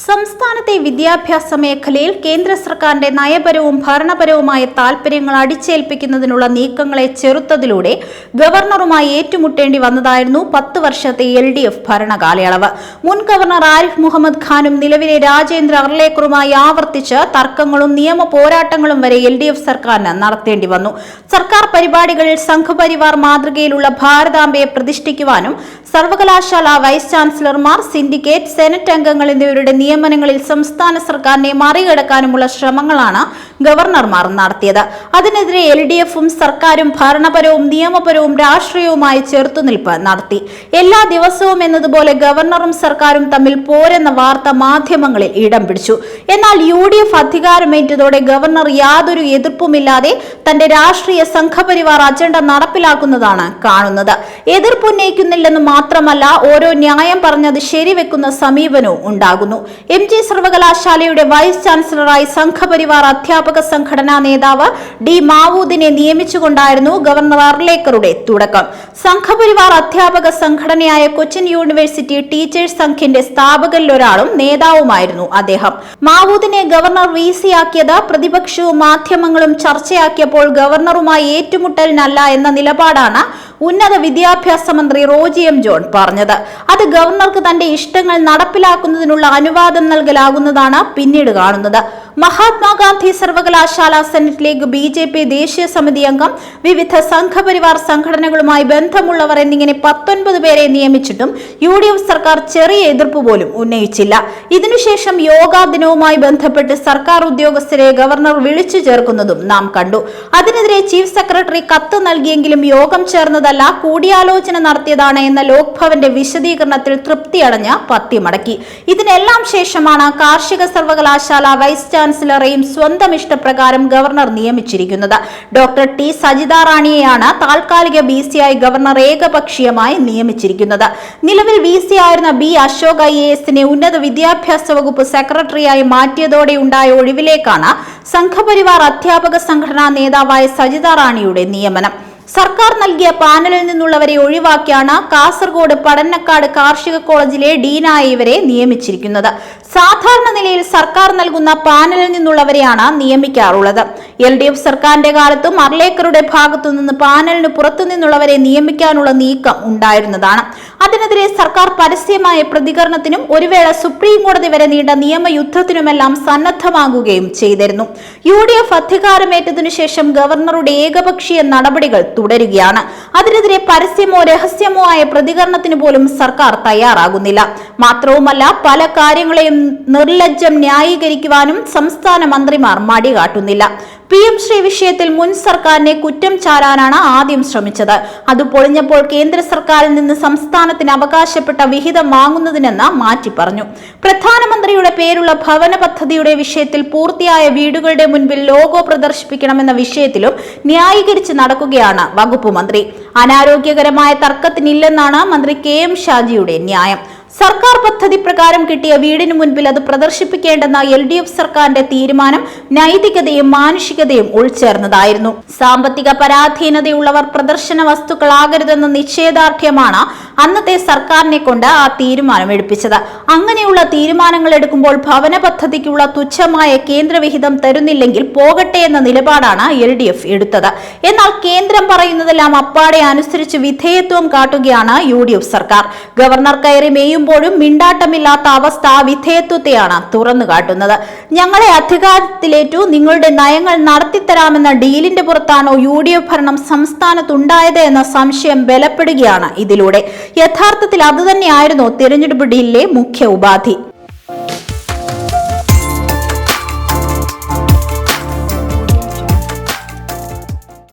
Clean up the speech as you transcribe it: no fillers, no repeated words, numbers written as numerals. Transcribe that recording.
സംസ്ഥാനത്തെ വിദ്യാഭ്യാസ മേഖലയിൽ കേന്ദ്ര സർക്കാരിന്റെ നയപരവും ഭരണപരവുമായ താൽപര്യങ്ങൾ അടിച്ചേൽപ്പിക്കുന്നതിനുള്ള നീക്കങ്ങളെ ചെറുത്തതിലൂടെ ഗവർണറുമായി ഏറ്റുമുട്ടേണ്ടി വന്നതായിരുന്നു 10 വർഷത്തെ LDF ഭരണകാലയളവ്. മുൻ ഗവർണർ ആരിഫ് മുഹമ്മദ് ഖാനും നിലവിലെ രാജേന്ദ്ര അർലേക്കറുമായി ആവർത്തിച്ച് തർക്കങ്ങളും നിയമ പോരാട്ടങ്ങളും വരെ LDF സർക്കാരിന് നടത്തേണ്ടി വന്നു. സർക്കാർ പരിപാടികളിൽ സംഘപരിവാർ മാതൃകയിലുള്ള ഭാരതാംബയെ പ്രതിഷ്ഠിക്കുവാനും സർവകലാശാല വൈസ് ചാൻസലർമാർ, സിൻഡിക്കേറ്റ്, സെനറ്റ് അംഗങ്ങൾ എന്നിവരുടെ നിയമനങ്ങളിൽ സംസ്ഥാന സർക്കാരിനെ മറികടക്കാനുമുള്ള ശ്രമങ്ങളാണ് ഗവർണർമാർ നടത്തിയത്. അതിനെതിരെ LDFും സർക്കാരും ഭരണപരവും നിയമപരവും രാഷ്ട്രീയവുമായി ചെറുത്തുനിൽപ്പ് നടത്തി. എല്ലാ ദിവസവും എന്നതുപോലെ ഗവർണറും സർക്കാരും തമ്മിൽ പോരെന്ന വാർത്ത മാധ്യമങ്ങളിൽ ഇടം പിടിച്ചു. എന്നാൽ UDF അധികാരമേറ്റതോടെ ഗവർണർ യാതൊരു എതിർപ്പുമില്ലാതെ തന്റെ രാഷ്ട്രീയ സംഘപരിവാർ അജണ്ട നടപ്പിലാക്കുന്നതാണ് കാണുന്നത്. എതിർപ്പുന്നയിക്കുന്നില്ലെന്ന് മാത്രമല്ല, ഓരോ ന്യായം പറഞ്ഞത് ശരിവെക്കുന്ന സമീപനവും ഉണ്ടാകുന്നു. MG സർവകലാശാലയുടെ വൈസ് ചാൻസലറായി സംഘപരിവാർ അധ്യാപക സംഘടനാ നേതാവ് D. മാവൂദിനെ നിയമിച്ചുകൊണ്ടായിരുന്നു ഗവർണർ അർലേക്കറുടെ തുടക്കം. സംഘപരിവാർ അധ്യാപക സംഘടനയായ കൊച്ചിൻ യൂണിവേഴ്സിറ്റി ടീച്ചേഴ്സ് സംഘിന്റെ സ്ഥാപകരിലൊരാളും നേതാവുമായിരുന്നു അദ്ദേഹം. മാവൂദിനെ ഗവർണർ VC ആക്കിയത് പ്രതിപക്ഷവും മാധ്യമങ്ങളും ചർച്ചയാക്കിയപ്പോൾ ഗവർണറുമായി ഏറ്റുമുട്ടലിനല്ല എന്ന നിലപാടാണ് ഉന്നത വിദ്യാഭ്യാസ മന്ത്രി റോജി M. ജോൺ പറഞ്ഞത്. അത് ഗവർണർക്ക് തന്റെ ഇഷ്ടങ്ങൾ നടപ്പിലാക്കുന്നതിനുള്ള അനുവാദം നൽകലാകുന്നതാണ് പിന്നീട് കാണുന്നത്. മഹാത്മാഗാന്ധി സർവകലാശാല സെനറ്റ് ലീഗ്, BJP ദേശീയ സമിതി അംഗം, വിവിധ സംഘപരിവാർ സംഘടനകളുമായി ബന്ധമുള്ളവർ എന്നിങ്ങനെ 19 പേരെ നിയമിച്ചിട്ടും UDF സർക്കാർ ചെറിയ എതിർപ്പ് പോലും ഉന്നയിച്ചില്ല. ഇതിനുശേഷം യോഗാ ദിനവുമായി ബന്ധപ്പെട്ട് സർക്കാർ ഉദ്യോഗസ്ഥരെ ഗവർണർ വിളിച്ചു ചേർക്കുന്നതും നാം കണ്ടു. അതിനെതിരെ ചീഫ് സെക്രട്ടറി കത്ത് നൽകിയെങ്കിലും യോഗം ചേർന്നതല്ല, കൂടിയാലോചന നടത്തിയതാണ് എന്ന ലോക്ഭവന്റെ വിശദീകരണത്തിൽ തൃപ്തിയടഞ്ഞ പത്യമടക്കി. ഇതിനെല്ലാം ശേഷമാണ് കാർഷിക സർവകലാശാല വൈസ് ചാൻസലറെയും സ്വന്തം ഇഷ്ടപ്രകാരം ഗവർണർ നിയമിച്ചിരിക്കുന്നത്. Doctor T. സജിതാ റാണിയെയാണ് താൽക്കാലിക VC ആയി ഗവർണർ ഏകപക്ഷീയമായി നിയമിച്ചിരിക്കുന്നത്. നിലവിൽ VC ആയിരുന്ന B. അശോക് IASനെ ഉന്നത വിദ്യാഭ്യാസ വകുപ്പ് സെക്രട്ടറിയായി മാറ്റിയതോടെ ഉണ്ടായ ഒഴിവിലേക്കാണ് സംഘപരിവാർ അധ്യാപക സംഘടനാ നേതാവായ സജിതാ റാണിയുടെ നിയമനം. സർക്കാർ നൽകിയ പാനലിൽ നിന്നുള്ളവരെ ഒഴിവാക്കിയാണ് കാസർഗോഡ് പടന്നക്കാട് കാർഷിക കോളേജിലെ ഡീനായ ഇവരെ നിയമിച്ചിരിക്കുന്നത്. സാധാരണ നിലയിൽ സർക്കാർ നൽകുന്ന പാനലിൽ നിന്നുള്ളവരെയാണ് നിയമിക്കാറുള്ളത്. LDF സർക്കാരിന്റെ കാലത്തും അർലേക്കറുടെ ഭാഗത്തുനിന്ന് പാനലിന് പുറത്തുനിന്നുള്ളവരെ നിയമിക്കാനുള്ള നീക്കം ഉണ്ടായിരുന്നതാണ്. അതിനെതിരെ സർക്കാർ പരസ്യമായ പ്രതികരണത്തിനും ഒരു വേള സുപ്രീം കോടതി വരെ നീണ്ട നിയമയുദ്ധത്തിനുമെല്ലാം സന്നദ്ധമാകുകയും ചെയ്തിരുന്നു. UDF അധികാരമേറ്റതിനു ശേഷം ഗവർണറുടെ ഏകപക്ഷീയ നടപടികൾ തുടരുകയാണ്. അതിനെതിരെ പരസ്യമോ രഹസ്യമോ ആയ പ്രതികരണത്തിന് പോലും സർക്കാർ തയ്യാറാകുന്നില്ല. മാത്രവുമല്ല, പല കാര്യങ്ങളെയും നിർലജ്ജം ന്യായീകരിക്കുവാനും സംസ്ഥാന മന്ത്രിമാർ മടികാട്ടുന്നില്ല. PM ശ്രീ വിഷയത്തിൽ മുൻ സർക്കാരിനെ കുറ്റം ചാരാനാണ് ആദ്യം ശ്രമിച്ചത്. അത് പൊളിഞ്ഞപ്പോൾ കേന്ദ്ര സർക്കാരിൽ നിന്ന് സംസ്ഥാനത്തിന് അവകാശപ്പെട്ട വിഹിതം വാങ്ങുന്നതിനെന്ന് മാറ്റി പറഞ്ഞു. പ്രധാനമന്ത്രിയുടെ പേരുള്ള ഭവന പദ്ധതിയുടെ വിഷയത്തിൽ പൂർത്തിയായ വീടുകളുടെ മുൻപിൽ ലോഗോ പ്രദർശിപ്പിക്കണമെന്ന വിഷയത്തിലും ന്യായീകരിച്ച് നടക്കുകയാണ് വകുപ്പ് മന്ത്രി. അനാരോഗ്യകരമായ തർക്കത്തിനില്ലെന്നാണ് മന്ത്രി KM ഷാജിയുടെ ന്യായം. സർക്കാർ പദ്ധതി പ്രകാരം കിട്ടിയ വീടിന് മുൻപിൽ അത് പ്രദർശിപ്പിക്കേണ്ടെന്ന LDF സർക്കാരിന്റെ തീരുമാനം നൈതികതയും മാനുഷികതയും ഉൾച്ചേർന്നതായിരുന്നു. സാമ്പത്തിക പരാധീനതയുള്ളവർ പ്രദർശന വസ്തുക്കളാകരുതെന്ന നിശ്ചയദാർഢ്യമാണ് അന്നത്തെ സർക്കാരിനെ കൊണ്ട് ആ തീരുമാനം എടുപ്പിച്ചത്. അങ്ങനെയുള്ള തീരുമാനങ്ങൾ എടുക്കുമ്പോൾ ഭവന പദ്ധതിക്കുള്ള തുച്ഛമായ കേന്ദ്രവിഹിതം തരുന്നില്ലെങ്കിൽ പോകട്ടെ എന്ന നിലപാടാണ് LDF എടുത്തത്. എന്നാൽ കേന്ദ്രം പറയുന്നതെല്ലാം അപ്പാടെ അനുസരിച്ച് വിധേയത്വം കാട്ടുകയാണ് UDF സർക്കാർ. ഗവർണർ കയറി മേയുമ്പോഴും മിണ്ടാട്ടമില്ലാത്ത അവസ്ഥ വിധേയത്വത്തെയാണ് തുറന്നു കാട്ടുന്നത്. ഞങ്ങളെ അധികാരത്തിലേറ്റു, നിങ്ങളുടെ നയങ്ങൾ നടത്തിത്തരാമെന്ന ഡീലിന്റെ പുറത്താണോ UDF ഭരണം സംസ്ഥാനത്തുണ്ടായത് എന്ന സംശയം ബലപ്പെടുകയാണ് ഇതിലൂടെ. യഥാർത്ഥത്തിൽ അതുതന്നെയായിരുന്നു തിരഞ്ഞെടുപ്പ് ഡീലിലെ മുഖ്യ ഉപാധി.